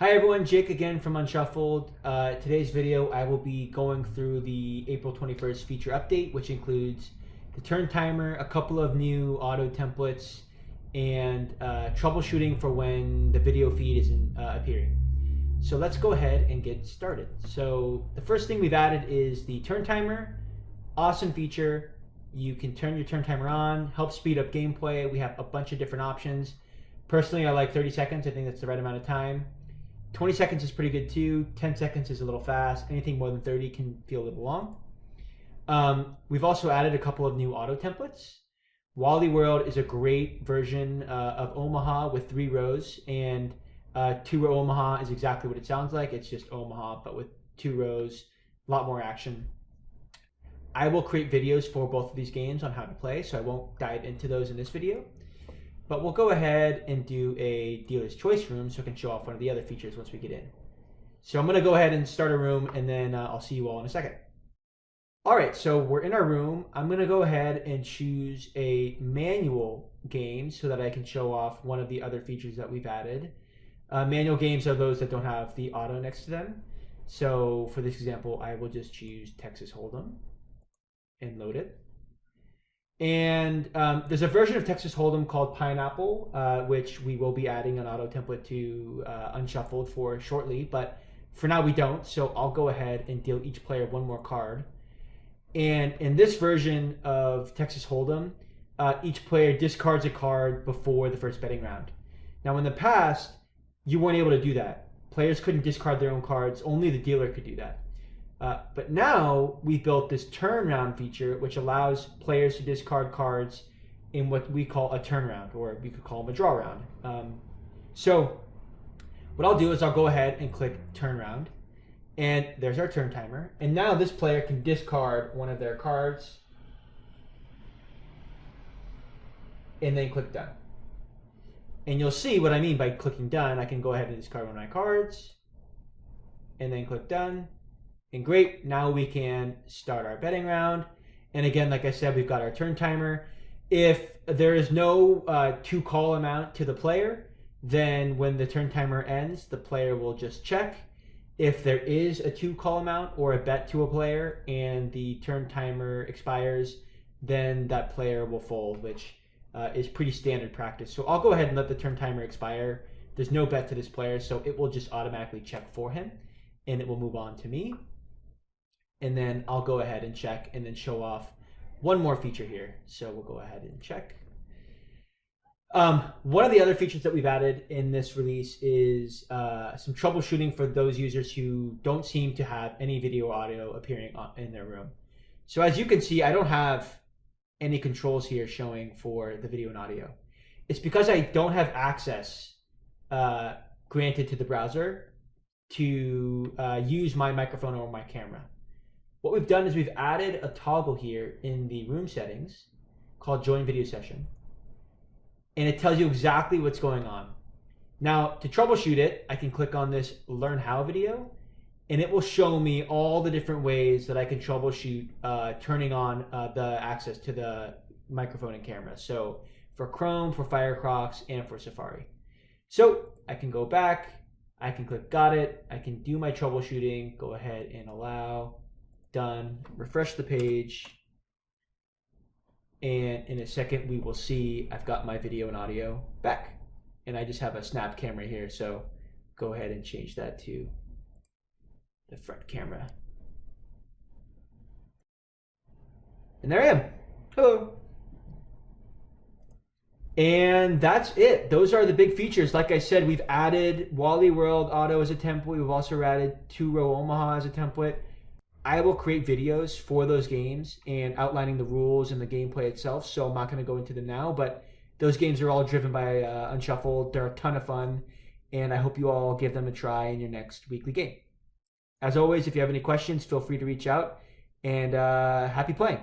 Hi everyone, Jake again from Unshuffled. Today's video I will be going through the April 21st feature update, which includes the turn timer, a couple of new auto templates, and troubleshooting for when the video feed isn't appearing. So let's go ahead and get started. So the first thing we've added is the turn timer. Awesome feature. You can turn your turn timer on, help speed up gameplay. We have a bunch of different options. Personally, I like 30 seconds. I think that's the right amount of time. 20 seconds is pretty good too. 10 seconds is a little fast. Anything more than 30 can feel a little long. We've also added a couple of new auto templates. Wally World is a great version of Omaha with 3 rows, and 2-row Omaha is exactly what it sounds like. It's just Omaha, but with 2 rows, a lot more action. I will create videos for both of these games on how to play, so I won't dive into those in this video. But we'll go ahead and do a dealer's choice room so I can show off one of the other features once we get in. So I'm going to go ahead and start a room, and then I'll see you all in a second. All right, so we're in our room. I'm going to go ahead and choose a manual game so that I can show off one of the other features that we've added. Manual games are those that don't have the auto next to them. So for this example, I will just choose Texas Hold'em and load it. And there's a version of Texas Hold'em called Pineapple, which we will be adding an auto template to Unshuffled for shortly, but for now we don't. So I'll go ahead and deal each player one more card. And in this version of Texas Hold'em, each player discards a card before the first betting round. Now in the past, you weren't able to do that. Players couldn't discard their own cards, only the dealer could do that. But now we've built this turn round feature, which allows players to discard cards in what we call a turn round, or we could call them a draw round. So what I'll do is I'll go ahead and click turn round, and there's our turn timer. And now this player can discard one of their cards and then click done. And you'll see what I mean by clicking done. I can go ahead and discard one of my cards and then click done. And great, now we can start our betting round. And again, like I said, we've got our turn timer. If there is no 2-call amount to the player, then when the turn timer ends, the player will just check. If there is a 2-call amount or a bet to a player and the turn timer expires, then that player will fold, which is pretty standard practice. So I'll go ahead and let the turn timer expire. There's no bet to this player, so it will just automatically check for him, and it will move on to me. And then I'll go ahead and check and then show off one more feature here. So we'll go ahead and check. One of the other features that we've added in this release is some troubleshooting for those users who don't seem to have any video or audio appearing in their room. So as you can see, I don't have any controls here showing for the video and audio. It's because I don't have access granted to the browser to use my microphone or my camera. What we've done is we've added a toggle here in the room settings called Join Video Session. And it tells you exactly what's going on. Now, to troubleshoot it, I can click on this Learn How video, and it will show me all the different ways that I can troubleshoot turning on the access to the microphone and camera. So for Chrome, for Firefox, and for Safari. So I can go back, I can click Got It, I can do my troubleshooting, go ahead and allow. Done. Refresh the page, and in a second we will see I've got my video and audio back, and I just have a snap camera here, so go ahead and change that to the front camera, and there I am. Hello. And that's it. Those are the big features. Like I said, we've added Wally World Auto as a template. We've also added 2-row Omaha as a template. I will create videos for those games and outlining the rules and the gameplay itself, so I'm not going to go into them now, but those games are all driven by Unshuffled. They're a ton of fun, and I hope you all give them a try in your next weekly game. As always, if you have any questions, feel free to reach out, and happy playing.